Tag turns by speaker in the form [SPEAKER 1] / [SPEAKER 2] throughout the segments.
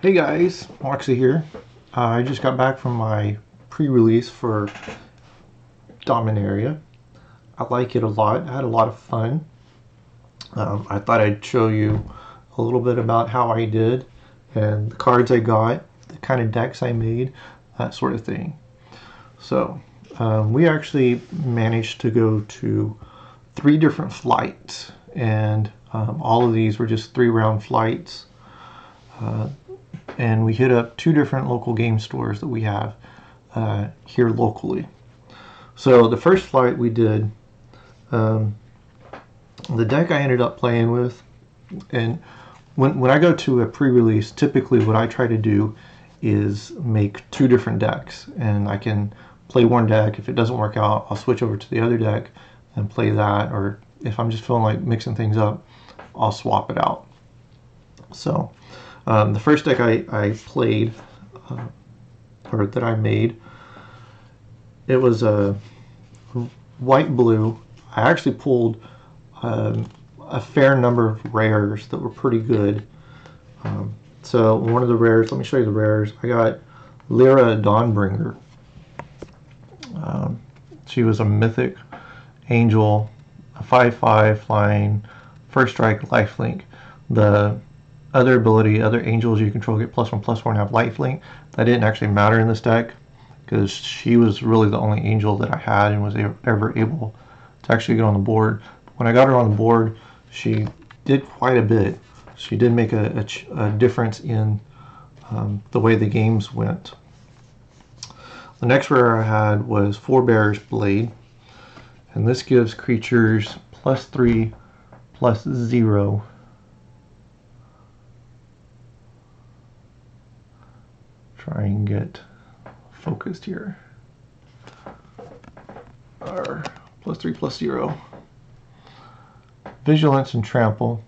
[SPEAKER 1] Hey guys, Moxie here. I just got back from my pre-release for Dominaria. I like it a lot. I had a lot of fun. I thought I'd show you a little bit about how I did and the cards I got, the kind of decks I made, that sort of thing. So we actually managed to go to 3 different flights, and all of these were just 3-round flights. And we hit up 2 different local game stores that we have here locally. So the first flight we did, the deck I ended up playing with, and when I go to a pre-release, typically what I try to do is make 2 different decks, and I can play one deck. If it doesn't work out, I'll switch over to the other deck and play that, or if I'm just feeling like mixing things up, I'll swap it out. So the first deck I played, or that I made, it was a white-blue. I actually pulled a fair number of rares that were pretty good. So one of the rares, let me show you the rares. I got Lyra Dawnbringer. She was a mythic angel, a 5/5 flying, first strike, lifelink. The other ability, other angels you control get +1/+4 and have lifelink. That didn't actually matter in this deck because she was really the only angel that I had and was ever able to actually get on the board. But when I got her on the board, she did quite a bit. She did make a difference in the way the games went. The next rare I had was Forebear's Blade, and this gives creatures +3/+0. Try and get focused here. Or +3/+0. Vigilance and Trample.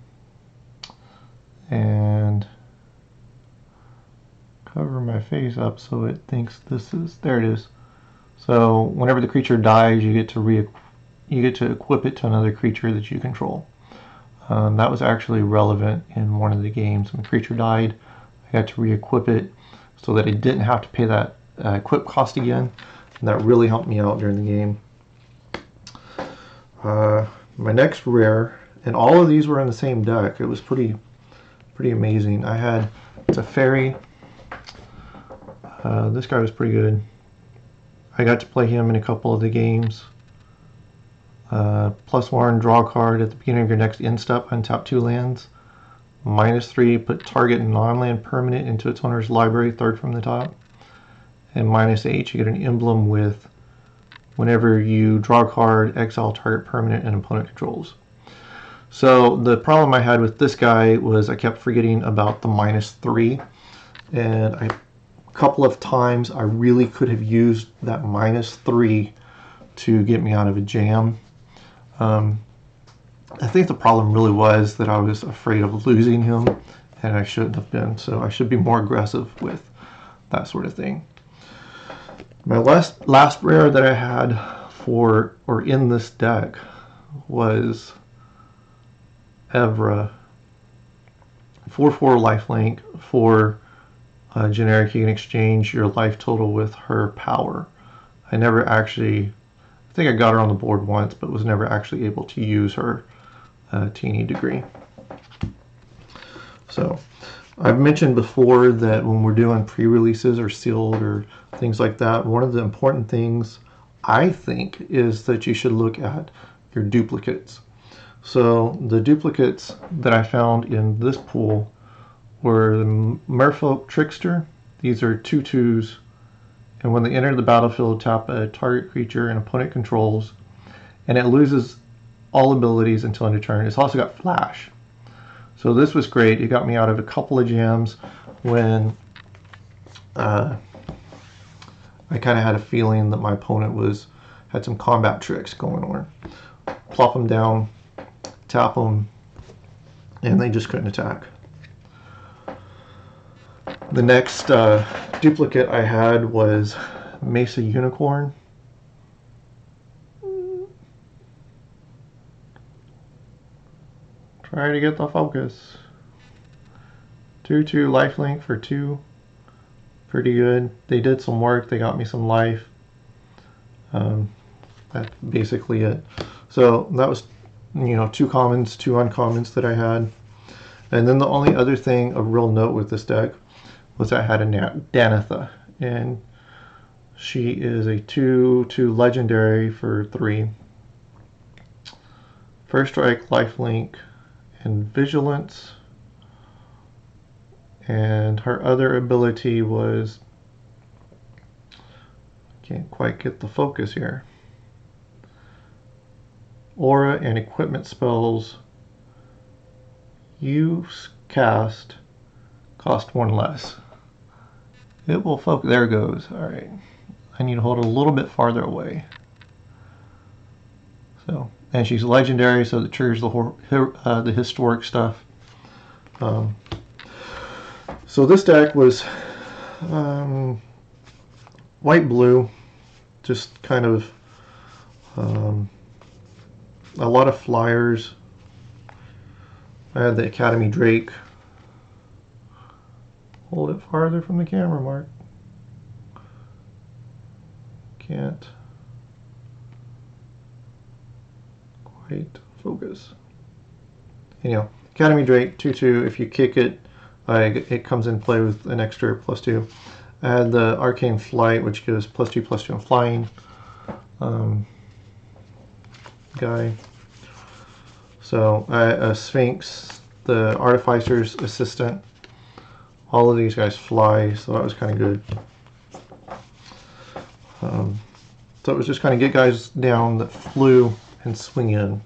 [SPEAKER 1] And cover my face up so it thinks this is, there it is. So whenever the creature dies, you get to equip it to another creature that you control. That was actually relevant in one of the games. When the creature died, I got to re-equip it so that it didn't have to pay that equip cost again, and that really helped me out during the game. My next rare, and all of these were in the same deck. It was pretty amazing. It's a fairy. This guy was pretty good. I got to play him in a couple of the games. +1, draw a card at the beginning of your next end step, untap 2 lands. -3, put target non-land permanent into its owner's library, 3rd from the top. And -8, you get an emblem with whenever you draw a card, exile target permanent and opponent controls. So the problem I had with this guy was I kept forgetting about the -3, and a couple of times I really could have used that -3 to get me out of a jam. I think the problem really was that I was afraid of losing him, and I shouldn't have been, so I should be more aggressive with that sort of thing. My last rare that I had for, or in this deck, was Evra. 4/4 lifelink. For generic, you can exchange your life total with her power. I never actually, I think I got her on the board once, but was never actually able to use her to any degree. So I've mentioned before that when we're doing pre-releases or sealed or things like that, one of the important things I think is that you should look at your duplicates. So the duplicates that I found in this pool were the Merfolk Trickster. These are 2/2s, and when they enter the battlefield, tap a target creature an opponent controls, and it loses all abilities until end of turn. It's also got Flash. So this was great. It got me out of a couple of jams when I kind of had a feeling that my opponent had some combat tricks going on. Plop them down, tap them, and they just couldn't attack. The next duplicate I had was Mesa Unicorn. Try to get the focus. 2/2 lifelink for 2. Pretty good. They did some work. They got me some life. That's basically it. So that was, 2 commons, 2 uncommons that I had. And then the only other thing of real note with this deck was I had a Danitha. And she is a 2/2 legendary for 3. First strike, lifelink, and vigilance. And her other ability was, can't quite get the focus here. Aura and equipment spells you cast cost 1 less. It will focus. There it goes. All right. I need to hold it a little bit farther away. So, and she's legendary, so that triggers the historic stuff. So this deck was white-blue, just kind of a lot of flyers. I had the Academy Drake. Hold it farther from the camera, Mark. Can't quite focus. Anyhow, Academy Drake, 2/2. If you kick it, it comes in play with an extra +2. I had the Arcane Flight, which gives +2/+2 in flying. Guy. So a Sphinx, the Artificer's Assistant. All of these guys fly, so that was kind of good. So it was just kind of get guys down that flew and swing in.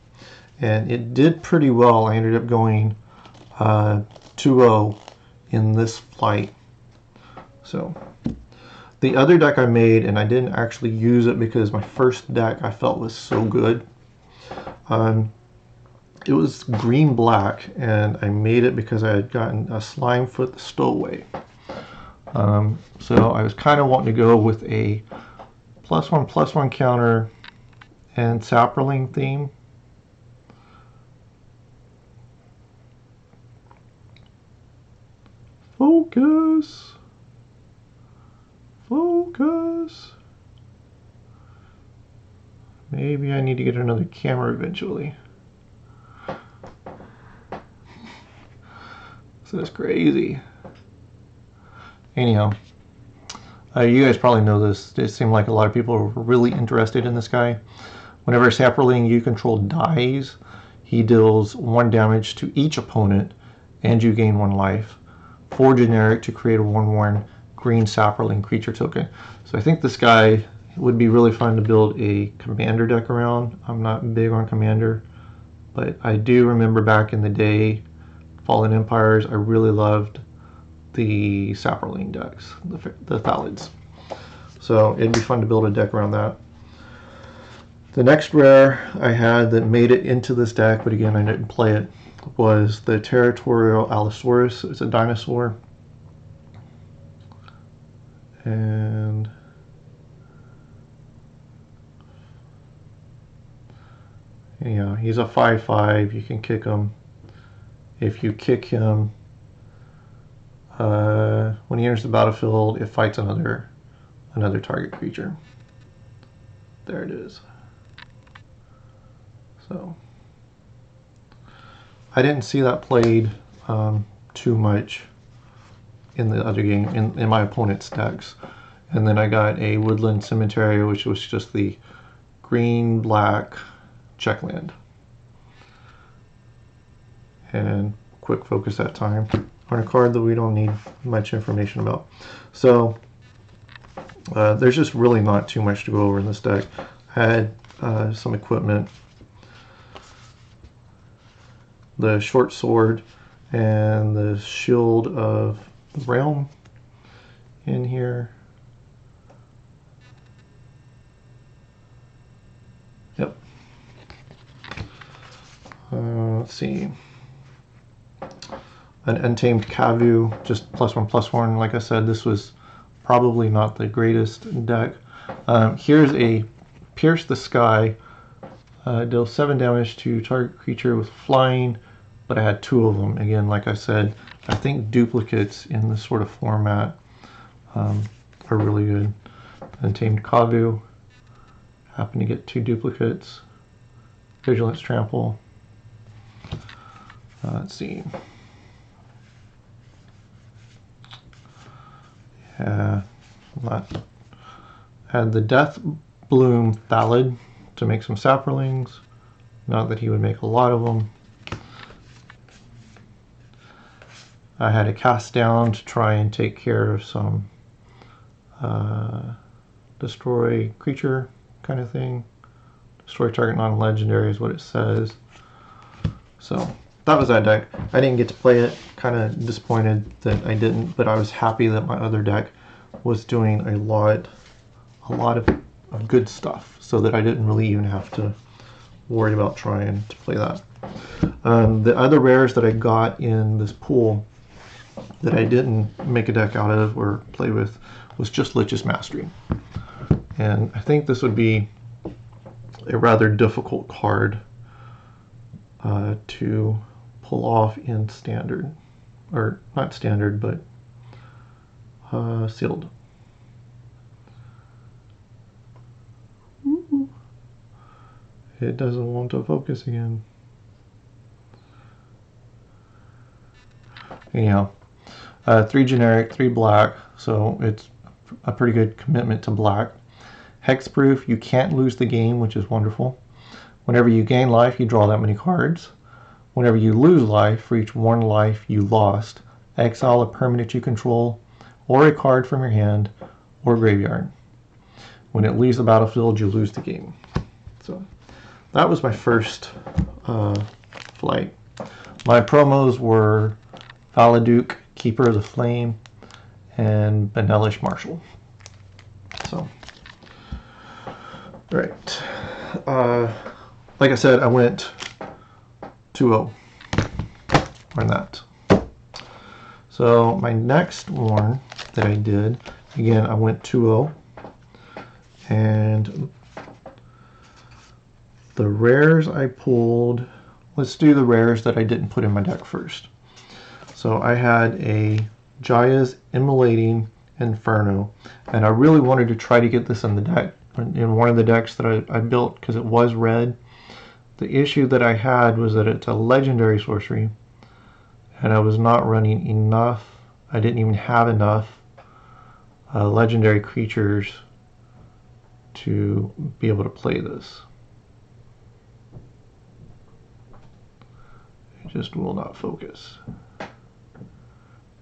[SPEAKER 1] And it did pretty well. I ended up going 2-0 in this flight. So the other deck I made, and I didn't actually use it because my first deck I felt was so good. It was green-black, and I made it because I had gotten a Slimefoot the Stowaway. So I was kind of wanting to go with a +1/+1 counter and Saproling theme. Focus. Focus. Maybe I need to get another camera eventually. This is crazy. Anyhow, you guys probably know this. It seemed like a lot of people were really interested in this guy. Whenever Saproling you control dies, he deals 1 damage to each opponent, and you gain 1 life. 4 generic to create a 1/1 green Saproling creature token. So I think this guy would be really fun to build a commander deck around. I'm not big on commander, but I do remember back in the day, Fallen Empires, I really loved the Saproling decks, the Thalids. So it'd be fun to build a deck around that. The next rare I had that made it into this deck, but again I didn't play it, was the Territorial Allosaurus. It's a dinosaur. And anyhow, he's a 5/5. You can kick him. If you kick him, when he enters the battlefield, it fights another target creature. There it is. So I didn't see that played too much in the other game, in my opponent's decks. And then I got a Woodland Cemetery, which was just the green-black checkland. And quick focus that time on a card that we don't need much information about. So there's just really not too much to go over in this deck. I had some equipment, the short sword and the shield of the realm in here. Yep. Let's see. An Untamed Kavu, just +1/+1. Like I said, this was probably not the greatest deck. Here's a Pierce the Sky. Deals 7 damage to target creature with flying, but I had 2 of them. Again, like I said, I think duplicates in this sort of format are really good. Untamed Kavu, happen to get 2 duplicates. Vigilance Trample. Let's see. Yeah, had the Death Bloom Thallid to make some Saprolings. Not that he would make a lot of them. I had a Cast Down to try and take care of some destroy creature kind of thing. Destroy target non-legendary is what it says. So that was that deck. I didn't get to play it. Kind of disappointed that I didn't, but I was happy that my other deck was doing a lot of good stuff, so that I didn't really even have to worry about trying to play that. The other rares that I got in this pool that I didn't make a deck out of or play with was just Lich's Mastery. And I think this would be a rather difficult card to pull off in standard, or not standard, but sealed. Ooh. It doesn't want to focus again. Anyhow, 3 generic, 3 black, so it's a pretty good commitment to black. Hexproof, you can't lose the game, which is wonderful. Whenever you gain life, you draw that many cards. Whenever you lose life, for each 1 life you lost, exile a permanent you control, or a card from your hand, or graveyard. When it leaves the battlefield, you lose the game. So that was my first flight. My promos were Valaduke, Keeper of the Flame, and Benelish Marshall. So, right. Like I said, I went 2-0 on that. So my next one that I did, again, I went 2-0. And the rares I pulled, let's do the rares that I didn't put in my deck first. So I had a Jaya's Immolating Inferno, and I really wanted to try to get this in the deck, in one of the decks that I built, because it was red. The issue that I had was that it's a legendary sorcery, and I was not running enough. I didn't even have enough legendary creatures to be able to play this. It just will not focus.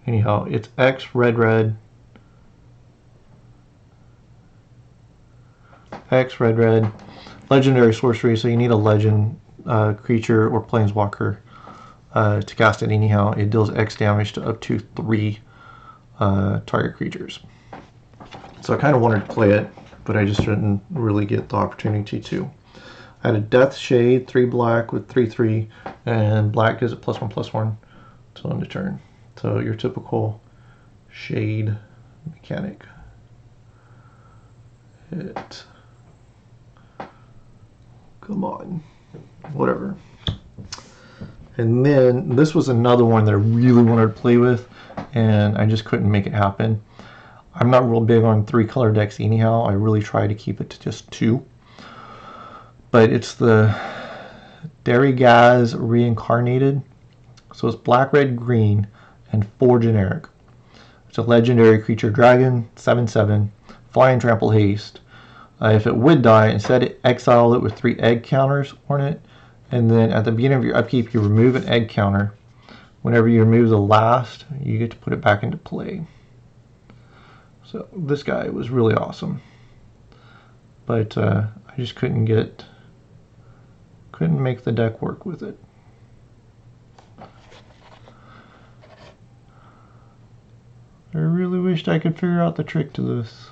[SPEAKER 1] Anyhow, it's X red red. X red red. Legendary sorcery, so you need a legend creature or planeswalker to cast it anyhow. It deals X damage to up to 3 target creatures. So I kind of wanted to play it, but I just didn't really get the opportunity to. I had a Death Shade, 3 black with 3/3, and black gives it +1/+1 till end of turn. So your typical Shade mechanic. Hit. Come on. Whatever. And then this was another one that I really wanted to play with, and I just couldn't make it happen. I'm not real big on 3-color decks anyhow. I really try to keep it to just 2. But it's the Darigaz Reincarnated. So it's black, red, green, and 4 generic. It's a legendary creature dragon, 7/7, fly and trample haste. If it would die, instead exile it with 3 egg counters on it, and then at the beginning of your upkeep you remove an egg counter. Whenever you remove the last, you get to put it back into play. So this guy was really awesome, but I just couldn't make the deck work with it. I really wished I could figure out the trick to this.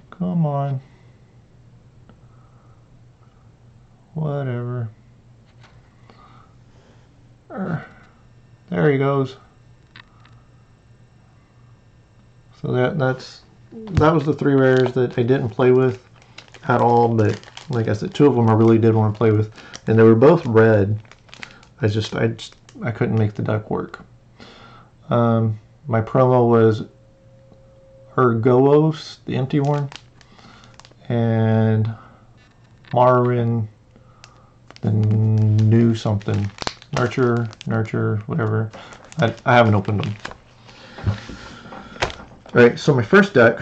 [SPEAKER 1] Come on. Whatever. There he goes. So that was the 3 rares that I didn't play with at all, but like I said, 2 of them I really did want to play with, and they were both red. I just I couldn't make the deck work. My promo was Urgoos, the empty one, and Marvin, the new something, nurture, whatever. I haven't opened them. Alright, so my first deck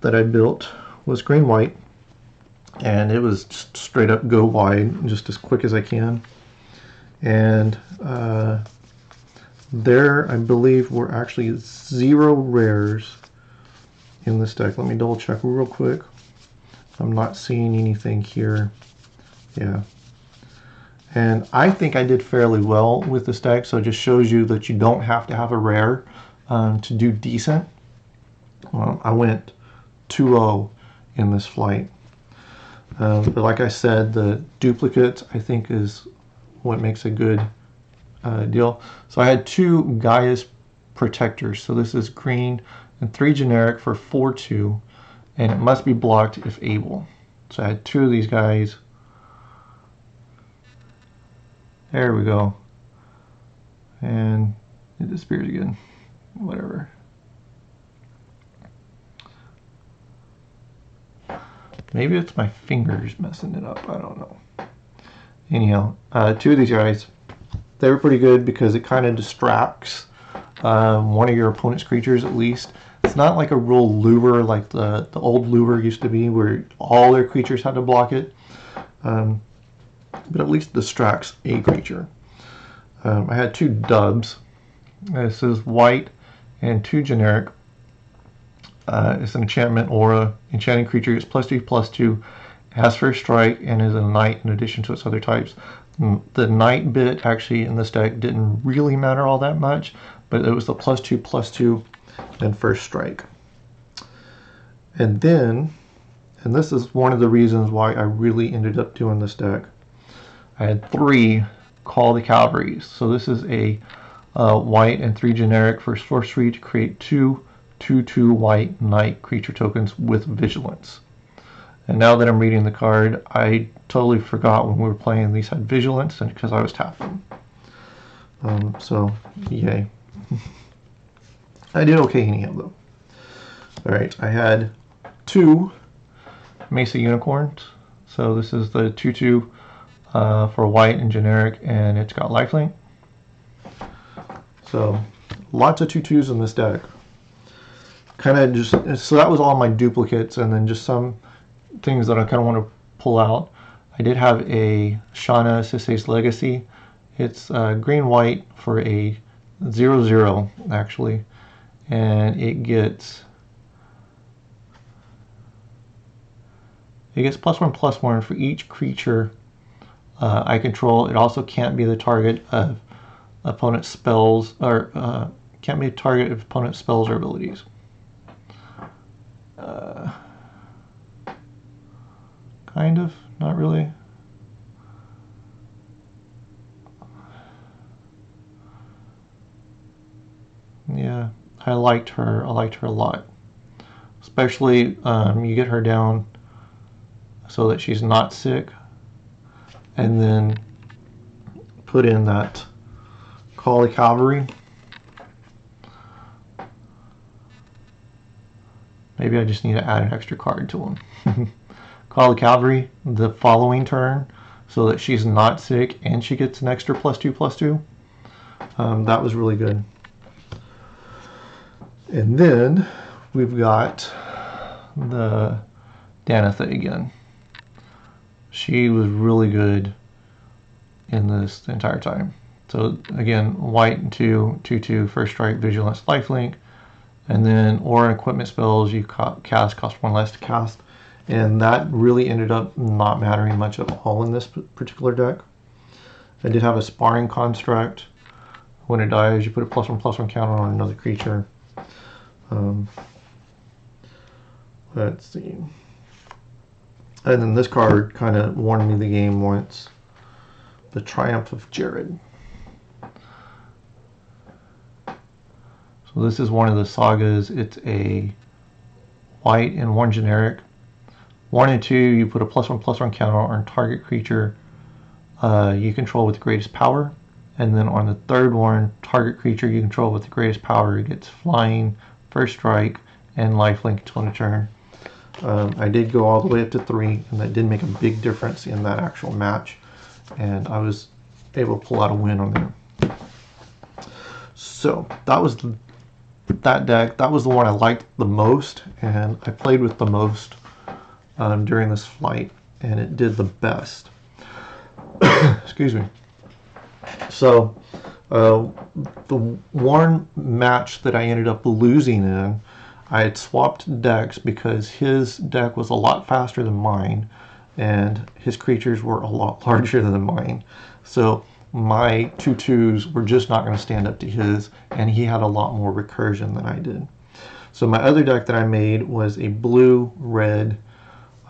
[SPEAKER 1] that I built was green-white, and it was just straight up go wide, just as quick as I can. And there, I believe, were actually 0 rares in this deck. Let me double check real quick. I'm not seeing anything here. Yeah. And I think I did fairly well with this deck, so it just shows you that you don't have to have a rare to do decent. Well, I went 2-0 in this flight. But like I said, the duplicates, I think, is what makes a good deal. So I had 2 Gaia's Protectors. So this is green and 3 generic for 4/2, and it must be blocked if able. So I had 2 of these guys. There we go. And it disappears again. Whatever. Maybe it's my fingers messing it up. I don't know. Anyhow, 2 of these guys, they were pretty good because it kind of distracts one of your opponent's creatures at least. It's not like a real lure like the old lure used to be where all their creatures had to block it. But at least distracts a creature. I had 2 dubs. This is white and 2 generic. It's an enchantment aura. Enchanting creature is +2/+2. Has first strike and is a knight in addition to its other types. The knight bit actually in this deck didn't really matter all that much, but it was the +2/+2 and first strike. And then, and this is one of the reasons why I really ended up doing this deck, I had 3 Call the Cavalry. So this is a white and 3 generic for sorcery to create 2 2/2 white knight creature tokens with vigilance. And now that I'm reading the card, I totally forgot when we were playing these had vigilance, and because I was tapping. So yay. I did okay anyhow though. Alright, I had 2 Mesa Unicorns. So this is the 2/2 for white and generic, and it's got lifelink. So lots of 2/2s in this deck. Kind of just, so that was all my duplicates, and then just some things that I kind of want to pull out. I did have a Shauna Sisei's Legacy. It's green-white for a 0/0 actually, and it gets +1/+1 for each creature I control. It also can't be the target of opponent's spells, or can't be a target of opponent's spells or abilities. Kind of, not really. Yeah, I liked her. I liked her a lot. Especially, you get her down so that she's not sick, and then put in that Call the Cavalry. Maybe I just need to add an extra card to them. Call the Cavalry the following turn so that she's not sick and she gets an extra +2/+2. That was really good. And then we've got the Danitha again. She was really good in this the entire time. So again, white and 2/2, first strike, vigilance, lifelink. And then aura and equipment spells you cast cost 1 less to cast. And that really ended up not mattering much at all in this particular deck. I did have a Sparring Construct. When it dies, you put a +1/+1 counter on another creature. Let's see. And then this card kind of won me the game once. The Triumph of Jared. So this is one of the sagas. It's a white and 1 generic. 1 and 2, you put a +1/+1 counter on target creature you control with the greatest power. And then on the third one, target creature you control with the greatest power gets flying, first strike, and lifelink until end of turn. I did go all the way up to 3, and that did make a big difference in that actual match. And I was able to pull out a win on there. So that was that deck. That was the one I liked the most, and I played with the most during this flight, and it did the best. Excuse me. So the one match that I ended up losing in, I had swapped decks because his deck was a lot faster than mine, and his creatures were a lot larger than mine. So my 2/2s were just not going to stand up to his, and he had a lot more recursion than I did. So my other deck that I made was a blue-red.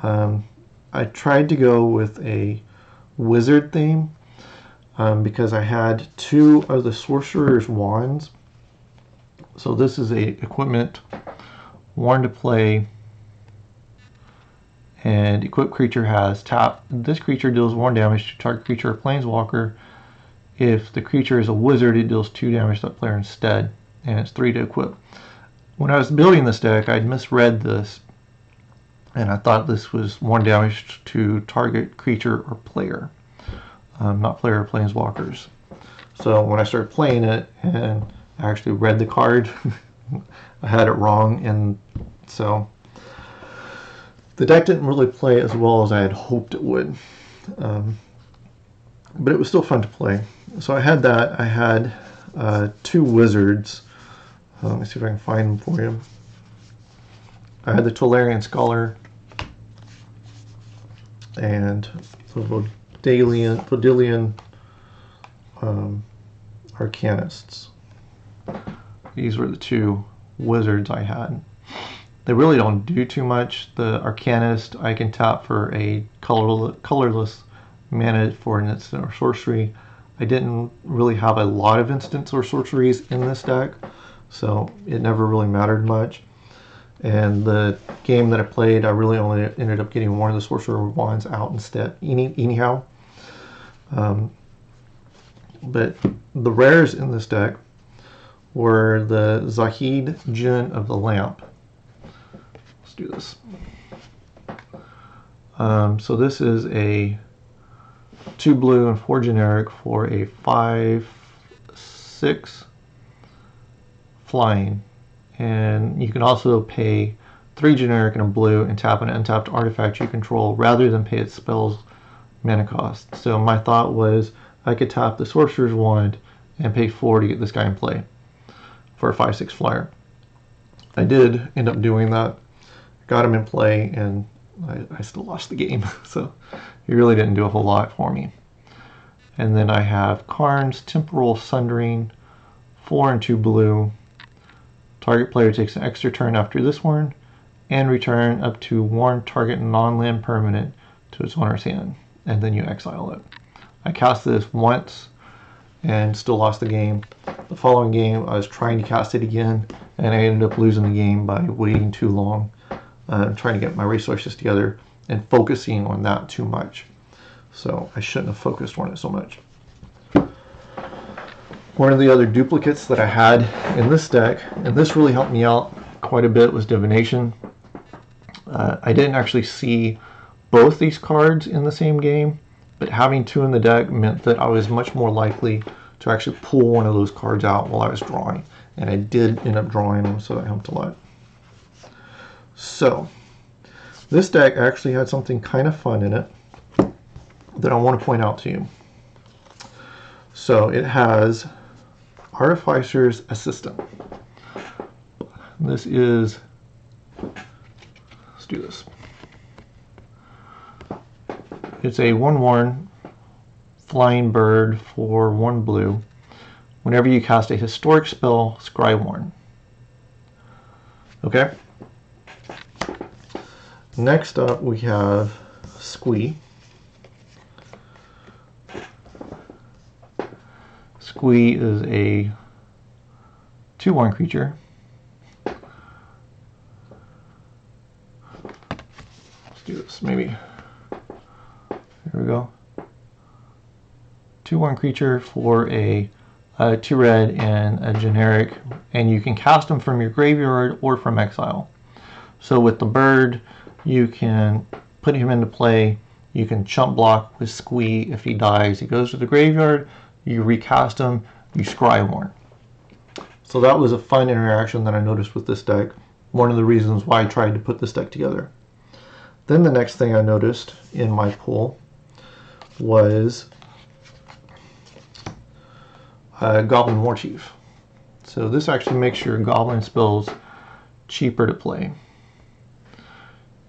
[SPEAKER 1] I tried to go with a wizard theme because I had 2 of the sorcerer's wands. So this is a equipment, wand to play, and equipped creature has tap. This creature deals 1 damage to target creature or planeswalker. If the creature is a wizard, it deals 2 damage to that player instead, and it's 3 to equip. When I was building this deck, I'd misread this, and I thought this was 1 damage to target creature or player, not player or planeswalkers. So when I started playing it and I actually read the card, I had it wrong, and so the deck didn't really play as well as I had hoped it would. But it was still fun to play. So I had that. I had 2 wizards. Let me see if I can find them for you. I had the Tolarian Scholar and the Vodilian Arcanists. These were the 2 wizards I had. They really don't do too much. The Arcanist I can tap for a colorless mana for an instant or sorcery. I didn't really have a lot of instants or sorceries in this deck, so it never really mattered much. And the game that I played, I really only ended up getting 1 of the sorcerer wands out instead, anyhow. But the rares in this deck were the Zahid Jinn of the Lamp. Let's do this. So this is a 2 blue and 4 generic for a 5/6 flying, and you can also pay 3 generic and a blue and tap an untapped artifact you control rather than pay its spell's mana cost. So my thought was I could tap the sorcerer's wand and pay 4 to get this guy in play for a 5/6 flyer. I did end up doing that, got him in play, and I still lost the game, so he really didn't do a whole lot for me. And then I have Karn's Temporal Sundering, 4 and 2 blue. Target player takes an extra turn after this one, and return up to 1 target non-land permanent to its owner's hand, and then you exile it. I cast this once and still lost the game. The following game I was trying to cast it again, and I ended up losing the game by waiting too long, trying to get my resources together and focusing on that too much. So I shouldn't have focused on it so much. One of the other duplicates that I had in this deck, and this really helped me out quite a bit, was Divination. I didn't actually see both these cards in the same game, but having 2 in the deck meant that I was much more likely to actually pull one of those cards out while I was drawing, and I did end up drawing them, so that helped a lot. So this deck actually had something kind of fun in it that I want to point out to you. So it has Artificer's Assistant. This is, let's do this. It's a 1/1 flying bird for 1 blue. Whenever you cast a historic spell, scry 1. Okay? Next up we have Squee. Squee is a 2/1 creature. Let's do this, maybe. Here we go. 2/1 creature for a 2 red and a generic, and you can cast them from your graveyard or from exile. So with the bird, you can put him into play. You can chump block with Squee. If he dies, he goes to the graveyard. You recast him. You scry warn. So that was a fun interaction that I noticed with this deck. One of the reasons why I tried to put this deck together. Then the next thing I noticed in my pool was Goblin War Chief. So this actually makes your Goblin spells cheaper to play.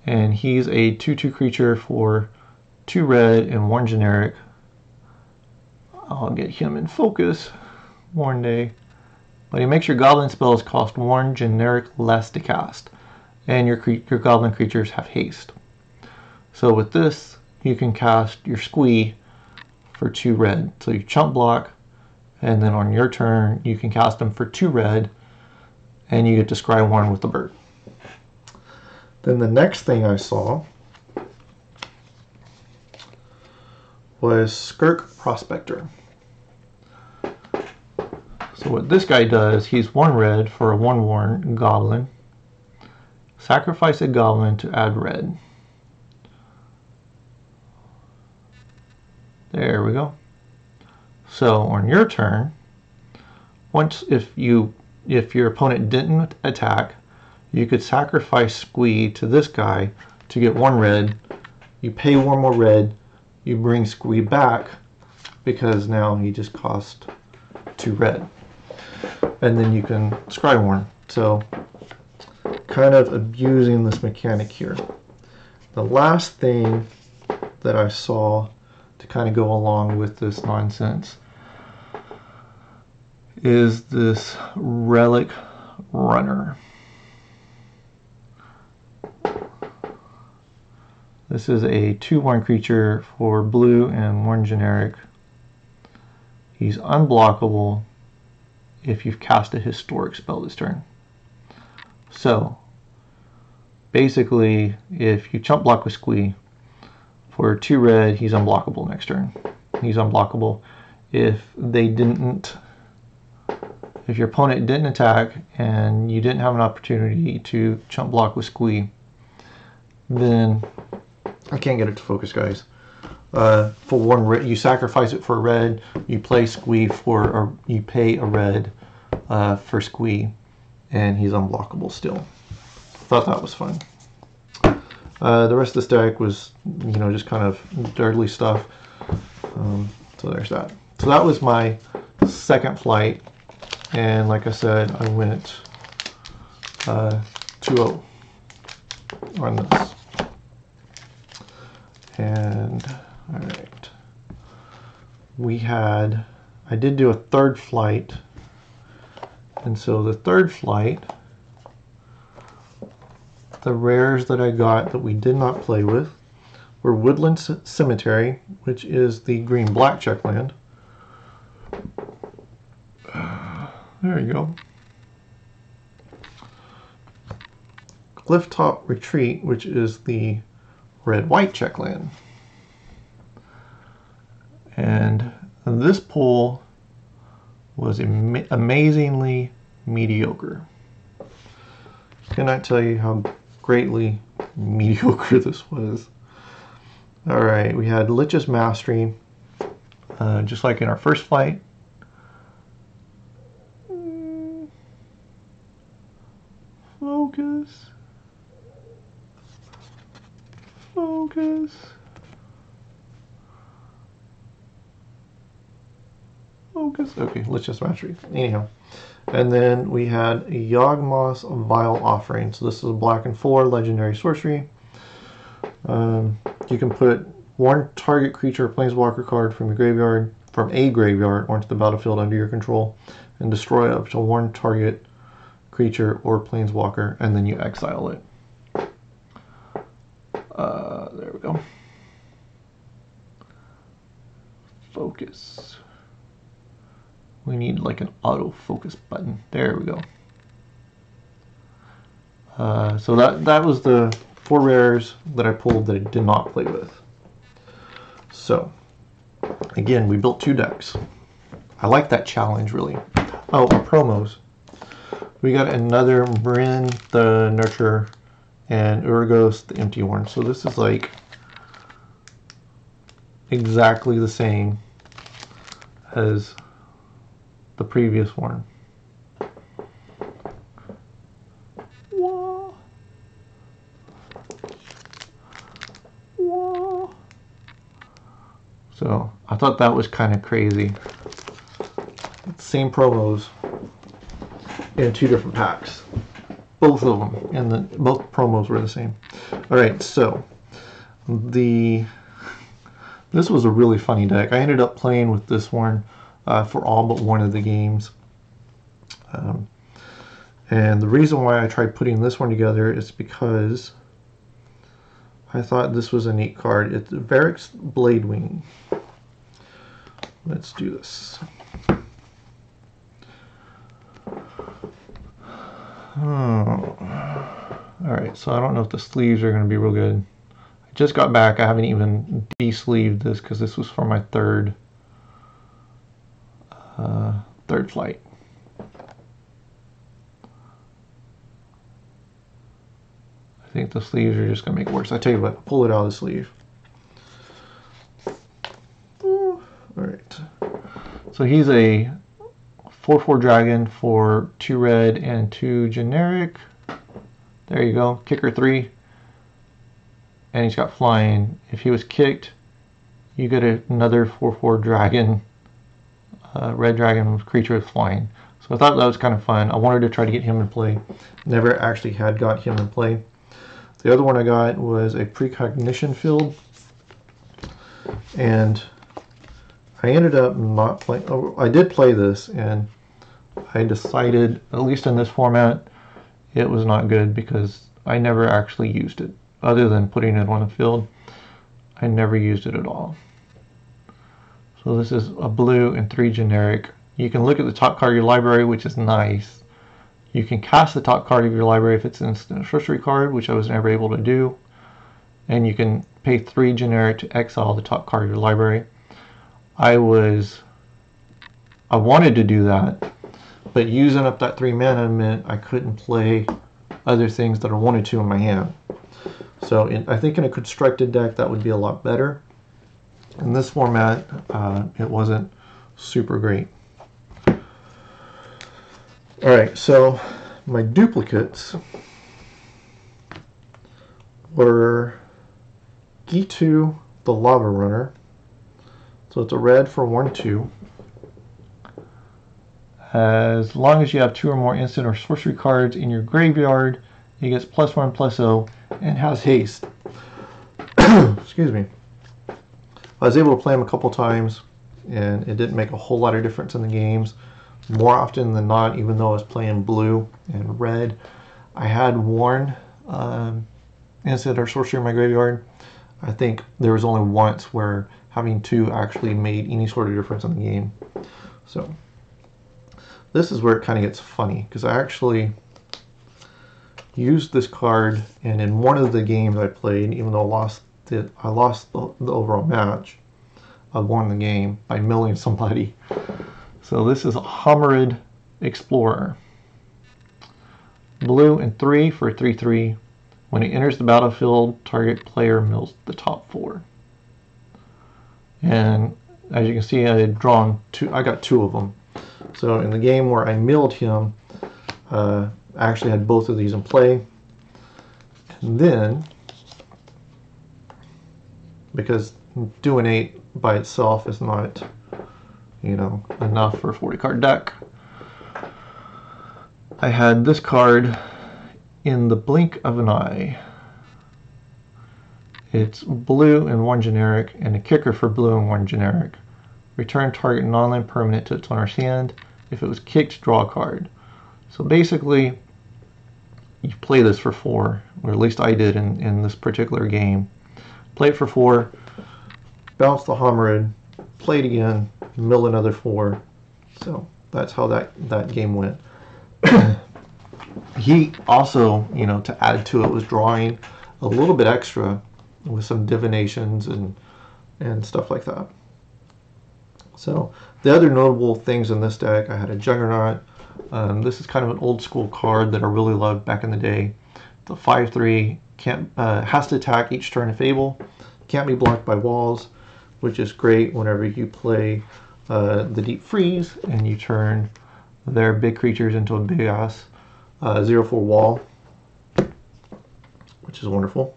[SPEAKER 1] And he's a 2/2 creature for 2 red and 1 generic. I'll get him in focus one day. But he makes your Goblin spells cost 1 generic less to cast. And your Goblin creatures have haste. So with this, you can cast your Squee for 2 red. So you chump block, and then on your turn, you can cast them for 2 red, and you get to scry warn with the bird. Then the next thing I saw was Skirk Prospector. So what this guy does, he's 1 red for a 1/1 goblin. Sacrifice a goblin to add red. There we go. So on your turn, if your opponent didn't attack, you could sacrifice Squee to this guy to get 1 red. You pay 1 more red. You bring Squee back because now he just cost 2 red. And then you can scry warn. So kind of abusing this mechanic here. The last thing that I saw to kind of go along with this nonsense is this Relic Runner. This is a 2/1 creature for blue and 1 generic. He's unblockable if you've cast a historic spell this turn. So basically, if you chump block with Squee for 2 red, he's unblockable next turn. He's unblockable if your opponent didn't attack and you didn't have an opportunity to chump block with Squee, then I can't get it to focus, guys. For 1 red, you sacrifice it for a red. You play Squee or you pay a red for Squee, and he's unblockable still. Thought that was fun. The rest of this deck was, just kind of dirtly stuff. So there's that. So that was my second flight, and like I said, I went 2-0 on this. And all right, I did do a third flight, and so the third flight, the rares that I got that we did not play with were Woodland Cemetery, which is the green-black check land. There you go. Clifftop Retreat, which is the red-white check land. And this pool was amazingly mediocre. Cannot tell you how greatly mediocre this was. Alright, we had Lich's Mastery, just like in our first flight. Focus. Focus. Focus. Okay, Lich's Mastery. Anyhow. And then we had a Yawgmoth's Vile Offering. So this is a black and 4 legendary sorcery. You can put 1 target creature or planeswalker card from a graveyard onto the battlefield under your control and destroy up to 1 target creature or planeswalker, and then you exile it. There we go. Focus. We need like an autofocus button. There we go. So that was the 4 rares that I pulled that I did not play with. So Again, we built 2 decks. I like that challenge, really. Oh, promos. We got another Marin, the Nurture, and Urgos, the Empty one. So this is like exactly the same as the previous one. Whoa. Whoa. So I thought that was kind of crazy. Same promos in 2 different packs. Both of them, and both promos were the same. All right, so this was a really funny deck. I ended up playing with this one for all but one of the games. And the reason why I tried putting this one together is because I thought this was a neat card. It's Varric's Bladewing. Let's do this. Oh. Alright, so I don't know if the sleeves are going to be real good. I just got back. I haven't even de-sleeved this because this was for my third flight. I think the sleeves are just going to make it worse. I tell you what, I'll pull it out of the sleeve. Alright. So he's a 4/4 dragon for 2 red and 2 generic. There you go. Kicker 3. And he's got flying. If he was kicked, you get another 4/4 dragon, red dragon creature with flying. So I thought that was kind of fun. I wanted to try to get him in play. Never actually had got him in play. The other one I got was a Precognition Field. And I ended up not playing. Oh, I did play this, and I decided, at least in this format, it was not good because I never actually used it. Other than putting it on a field, I never used it at all. So this is a blue and 3 generic. You can look at the top card of your library, which is nice. You can cast the top card of your library if it's an instant sorcery card, which I was never able to do. And you can pay 3 generic to exile the top card of your library. I wanted to do that, but using up that 3 mana meant I couldn't play other things that I wanted to in my hand. So I think in a constructed deck that would be a lot better. In this format, it wasn't super great. Alright, so my duplicates were Gitu, the Lava Runner. So it's a red for 1/2. As long as you have 2 or more instant or sorcery cards in your graveyard, it gets +1/+0 and has haste. Excuse me. I was able to play him a couple times, and it didn't make a whole lot of difference in the games. More often than not, even though I was playing blue and red, I had one instant or sorcery in my graveyard. I think there was only once where having 2 actually made any sort of difference in the game. So this is where it kind of gets funny, because I actually used this card, and in one of the games I played, even though I lost the overall match, I won the game by milling somebody. So this is a Homerid Explorer. Blue and 3 for 3/3. When it enters the battlefield, target player mills the top 4. And as you can see, I had drawn 2. I got 2 of them. So in the game where I milled him, I actually had both of these in play. And then, because doing 8 by itself is not, enough for a 40 card deck, I had this card in the blink of an eye. It's blue and 1 generic, and a kicker for blue and 1 generic. Return target non-land permanent to its owner's hand. If it was kicked, draw a card. So basically, you play this for 4, or at least I did in this particular game. Play it for 4, bounce the Homerid, play it again, mill another 4. So that's how that game went. He also, to add to it, was drawing a little bit extra with some divinations and stuff like that. So the other notable things in this deck, I had a Juggernaut. This is kind of an old school card that I really loved back in the day. The 5/3 can't has to attack each turn if able. Can't be blocked by walls, which is great whenever you play the Deep Freeze and you turn their big creatures into a big ass 0/4 wall, which is wonderful.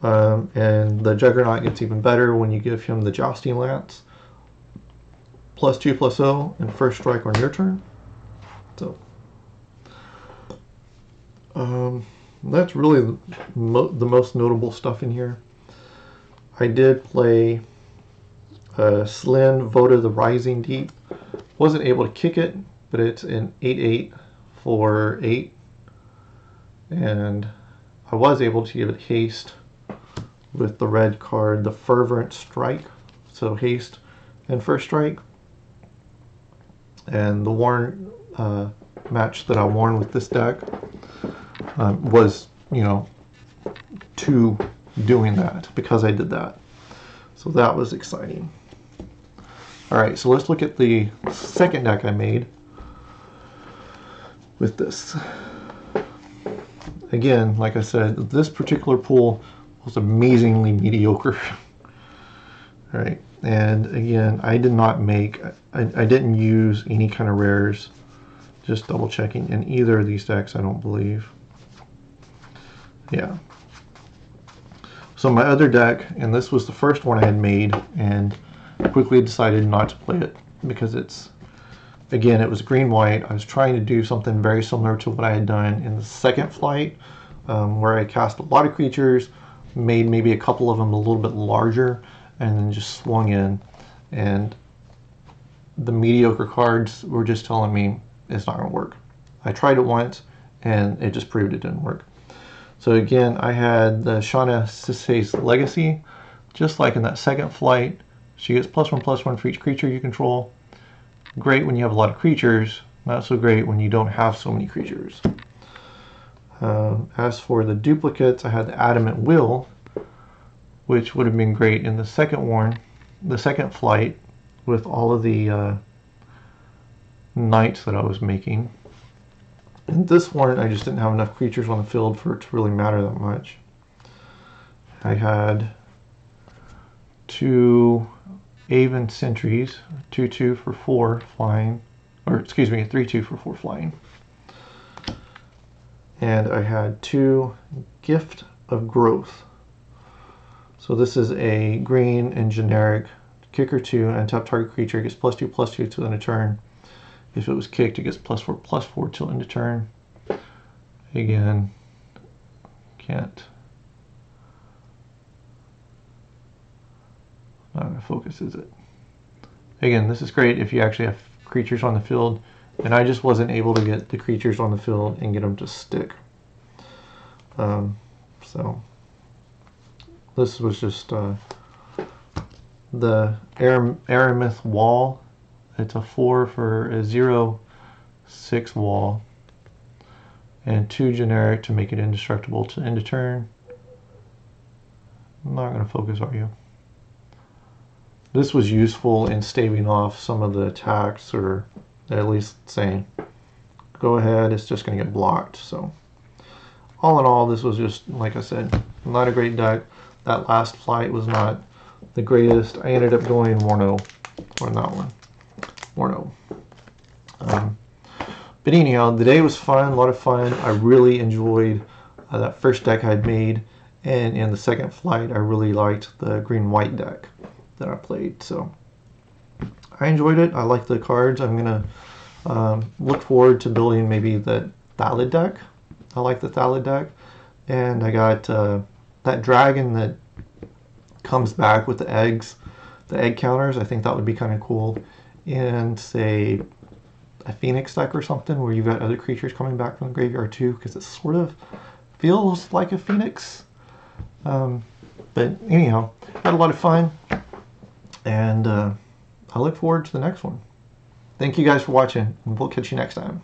[SPEAKER 1] And the Juggernaut gets even better when you give him the Jousting Lance. +2/+0 and first strike on your turn. So that's really the most notable stuff in here. I did play Slyn Voda the Rising Deep. Wasn't able to kick it, but it's an 8/8 for 8. And I was able to give it haste with the red card, the Fervent Strike. So haste and first strike. And the worn match that I won with this deck was, you know, to doing that because I did that. So that was exciting. All right, so let's look at the second deck I made with this. Again, like I said, this particular pool was amazingly mediocre. All right, and again, I did not make, I didn't use any kind of rares. Just double checking in either of these decks, I don't believe. Yeah. So my other deck, and this was the first one I had made, and quickly decided not to play it because it's, again, it was green-white. I was trying to do something very similar to what I had done in the second flight, where I cast a lot of creatures, made maybe a couple of them a little bit larger, and then just swung in. And the mediocre cards were just telling me it's not going to work. I tried it once, and it just proved it didn't work. So again, I had the Shauna Sisay's Legacy, just like in that second flight. She gets +1/+1 for each creature you control. Great when you have a lot of creatures, not so great when you don't have so many creatures. As for the duplicates, I had the Adamant Will, which would have been great in the second one, the second flight, with all of the knights that I was making. In this one, I just didn't have enough creatures on the field for it to really matter that much. I had 2 Aven Sentries, 2/2 for 4 flying, or excuse me, 3/2 for 4 flying. And I had 2 Gift of Growth. So this is a green and generic kicker 2, and tap target creature gets +2/+2 till end of turn. If it was kicked, it gets +4/+4 till end of turn. Again, can't. Not going to focus, is it? Again, this is great if you actually have creatures on the field, and I just wasn't able to get the creatures on the field and get them to stick. So this was just the Aramith Wall. It's a 4 for a 0/6 wall, and 2 generic to make it indestructible to end of turn. I'm not going to focus, are you? This was useful in staving off some of the attacks, or at least saying, go ahead, it's just going to get blocked. So all in all, this was just, like I said, not a great deck. That last flight was not the greatest. I ended up going Warno on that one. Warno. But anyhow, the day was fun, a lot of fun. I really enjoyed that first deck I'd made, and in the second flight, I really liked the green-white deck that I played. So I enjoyed it. I like the cards. I'm gonna look forward to building maybe the Thallid deck. I like the Thallid deck, and I got that dragon that comes back with the eggs, the egg counters. I think that would be kind of cool. And say a Phoenix deck or something where you've got other creatures coming back from the graveyard too, because it sort of feels like a Phoenix. But anyhow, had a lot of fun, and I look forward to the next one. Thank you guys for watching, and we'll catch you next time.